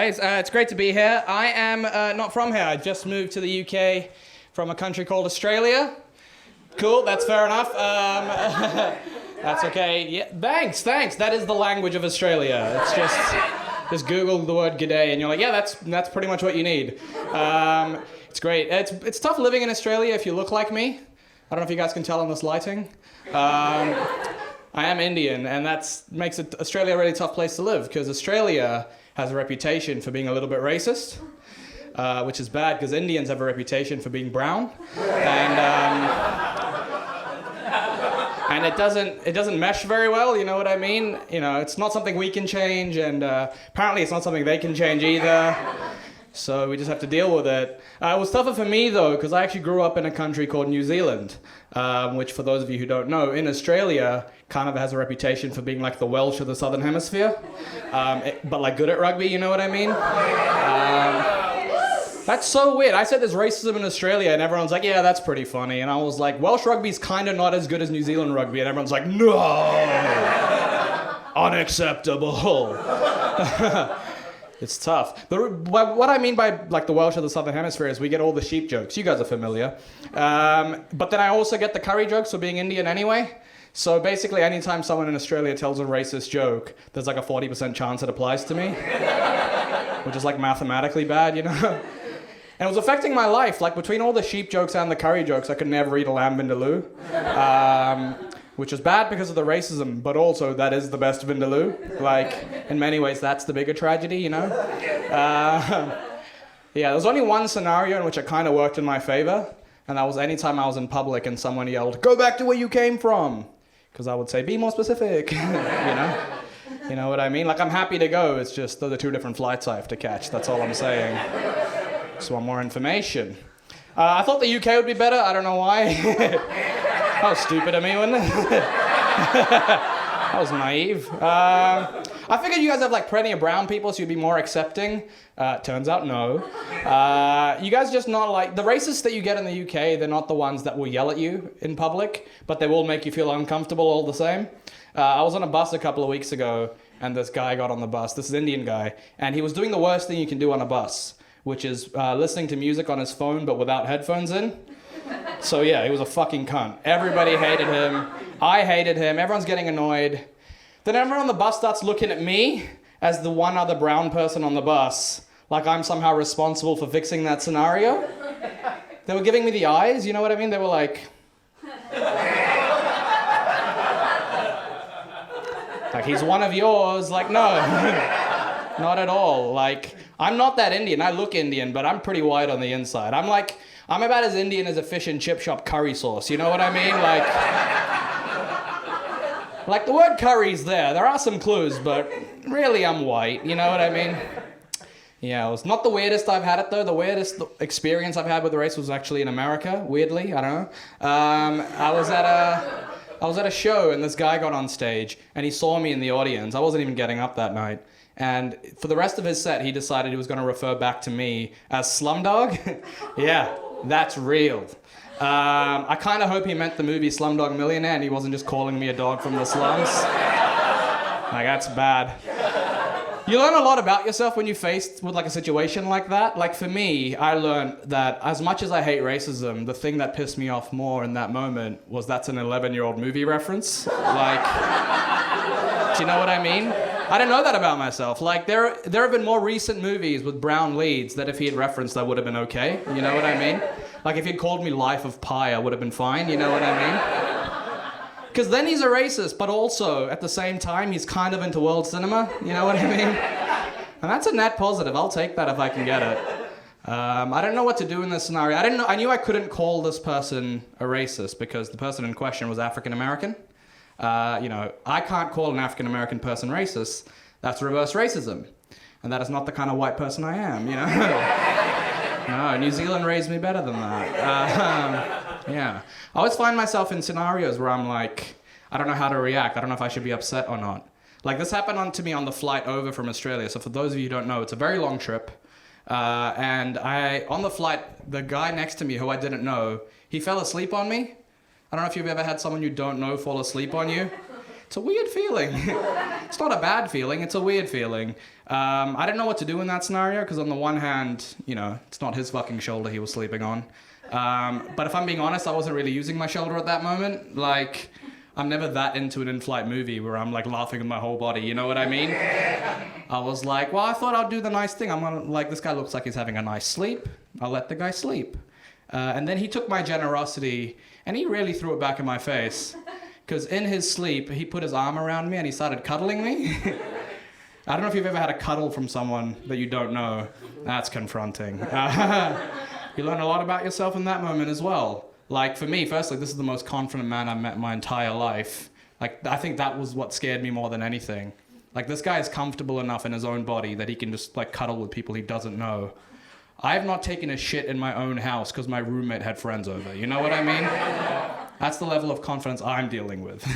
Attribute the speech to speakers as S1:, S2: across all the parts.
S1: guys. It's great to be here. I am not from here. I just moved to the UK from a country called Australia. Cool, that's fair enough. That's okay. Yeah, thanks. That is the language of Australia. It's just Google the word g'day and you're like, yeah, that's pretty much what you need. It's great. It's tough living in Australia if you look like me. I don't know if you guys can tell on this lighting. I am Indian, and that makes Australia a really tough place to live, because Australia has a reputation for being a little bit racist, which is bad because Indians have a reputation for being brown, and it doesn't mesh very well. You know what I mean? You know, it's not something we can change, and apparently it's not something they can change either. So we just have to deal with it. It was tougher for me though, because I actually grew up in a country called New Zealand, which, for those of you who don't know, in Australia kind of has a reputation for being like the Welsh of the Southern Hemisphere, but like good at rugby, you know what I mean? That's so weird. I said there's racism in Australia and everyone's like, yeah, that's pretty funny. And I was like, Welsh rugby's kind of not as good as New Zealand rugby. And everyone's like, no, unacceptable. It's tough. What I mean by like the Welsh of the Southern Hemisphere is we get all the sheep jokes. You guys are familiar. But then I also get the curry jokes for being Indian anyway. So basically anytime someone in Australia tells a racist joke, there's like a 40% chance it applies to me. Which is like mathematically bad, you know? And it was affecting my life. Like between all the sheep jokes and the curry jokes, I could never eat a lamb vindaloo. Which is bad because of the racism, but also that is the best vindaloo. Like, in many ways, that's the bigger tragedy, you know? Yeah, there's only one scenario in which it kind of worked in my favor, and that was anytime I was in public and someone yelled, "Go back to where you came from!" Because I would say, "Be more specific," you know? You know what I mean? Like, I'm happy to go, it's just those are two different flights I have to catch, that's all I'm saying. Just want more information. I thought the UK would be better, I don't know why. That was stupid of me, wasn't it? That was naive. I figured you guys have like plenty of brown people, so you'd be more accepting. Turns out no. You guys just not like, the racists that you get in the UK, they're not the ones that will yell at you in public, but they will make you feel uncomfortable all the same. I was on a bus a couple of weeks ago, and this guy got on the bus, this Indian guy, and he was doing the worst thing you can do on a bus, which is listening to music on his phone but without headphones in. So yeah, he was a fucking cunt. Everybody hated him. I hated him. Everyone's getting annoyed. Then everyone on the bus starts looking at me as the one other brown person on the bus, like I'm somehow responsible for fixing that scenario. They were giving me the eyes, you know what I mean? They were like... like, he's one of yours. Like, no. Not at all. Like, I'm not that Indian. I look Indian, but I'm pretty white on the inside. I'm about as Indian as a fish and chip shop curry sauce, you know what I mean? Like the word curry's there. There are some clues, but really I'm white, you know what I mean? Yeah, it was not the weirdest I've had it though. The weirdest experience I've had with the race was actually in America, weirdly, I don't know. I was at a show and this guy got on stage and he saw me in the audience. I wasn't even getting up that night. And for the rest of his set, he decided he was going to refer back to me as Slumdog. Yeah. That's real. I kind of hope he meant the movie Slumdog Millionaire and he wasn't just calling me a dog from the slums. Like, that's bad. You learn a lot about yourself when you're faced with like a situation like that. Like for me, I learned that as much as I hate racism, the thing that pissed me off more in that moment was that's an 11-year-old movie reference. Like, do you know what I mean? I didn't know that about myself. Like, there have been more recent movies with brown leads that if he had referenced, that would have been okay. You know what I mean? Like, if he'd called me Life of Pi, I would have been fine. You know what I mean? Because then he's a racist, but also, at the same time, he's kind of into world cinema. You know what I mean? And that's a net positive. I'll take that if I can get it. I don't know what to do in this scenario. I knew I couldn't call this person a racist because the person in question was African American. You know, I can't call an African-American person racist. That's reverse racism. And that is not the kind of white person I am, you know? No, New Zealand raised me better than that. Yeah. I always find myself in scenarios where I'm like, I don't know how to react. I don't know if I should be upset or not. Like, this happened to me on the flight over from Australia. So for those of you who don't know, it's a very long trip. And on the flight, the guy next to me who I didn't know, he fell asleep on me. I don't know if you've ever had someone you don't know fall asleep on you. It's a weird feeling. It's not a bad feeling, it's a weird feeling. I didn't know what to do in that scenario, because on the one hand, it's not his fucking shoulder he was sleeping on. But if I'm being honest, I wasn't really using my shoulder at that moment. Like, I'm never that into an in-flight movie where I'm like laughing with my whole body, you know what I mean? I was like, well, I thought I'd do the nice thing. This guy looks like he's having a nice sleep. I'll let the guy sleep. And then he took my generosity and he really threw it back in my face. Because in his sleep, he put his arm around me and he started cuddling me. I don't know if you've ever had a cuddle from someone that you don't know. That's confronting. You learn a lot about yourself in that moment as well. Like, for me, firstly, this is the most confident man I've met in my entire life. Like, I think that was what scared me more than anything. Like, this guy is comfortable enough in his own body that he can just, like, cuddle with people he doesn't know. I have not taken a shit in my own house because my roommate had friends over. You know what I mean? That's the level of confidence I'm dealing with.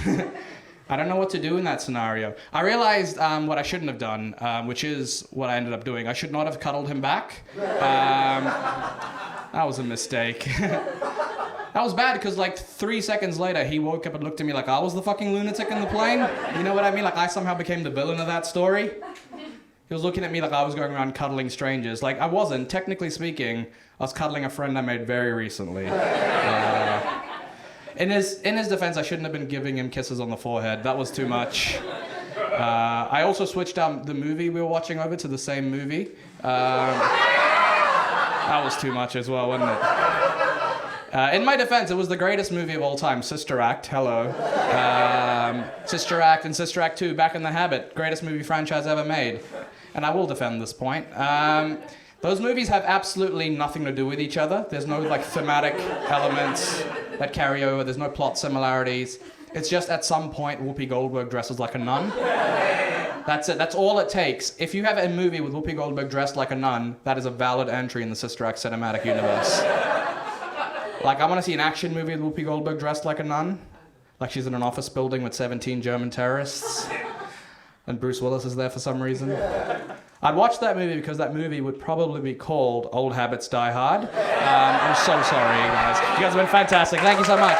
S1: I don't know what to do in that scenario. I realized what I shouldn't have done, which is what I ended up doing. I should not have cuddled him back. That was a mistake. That was bad because like 3 seconds later, he woke up and looked at me like I was the fucking lunatic in the plane. You know what I mean? Like I somehow became the villain of that story. He was looking at me like I was going around cuddling strangers. Like I wasn't. Technically speaking, I was cuddling a friend I made very recently. In his defense, I shouldn't have been giving him kisses on the forehead. That was too much. I also switched the movie we were watching over to the same movie. That was too much as well, wasn't it? In my defense, it was the greatest movie of all time, Sister Act, hello. Sister Act and Sister Act 2, Back in the Habit, greatest movie franchise ever made. And I will defend this point. Those movies have absolutely nothing to do with each other. There's no like thematic elements that carry over. There's no plot similarities. It's just at some point Whoopi Goldberg dresses like a nun. That's it. That's all it takes. If you have a movie with Whoopi Goldberg dressed like a nun, that is a valid entry in the Sister Act cinematic universe. Like, I want to see an action movie with Whoopi Goldberg dressed like a nun. Like she's in an office building with 17 German terrorists. And Bruce Willis is there for some reason. I'd watch that movie because that movie would probably be called Old Habits Die Hard. I'm so sorry, you guys. You guys have been fantastic. Thank you so much.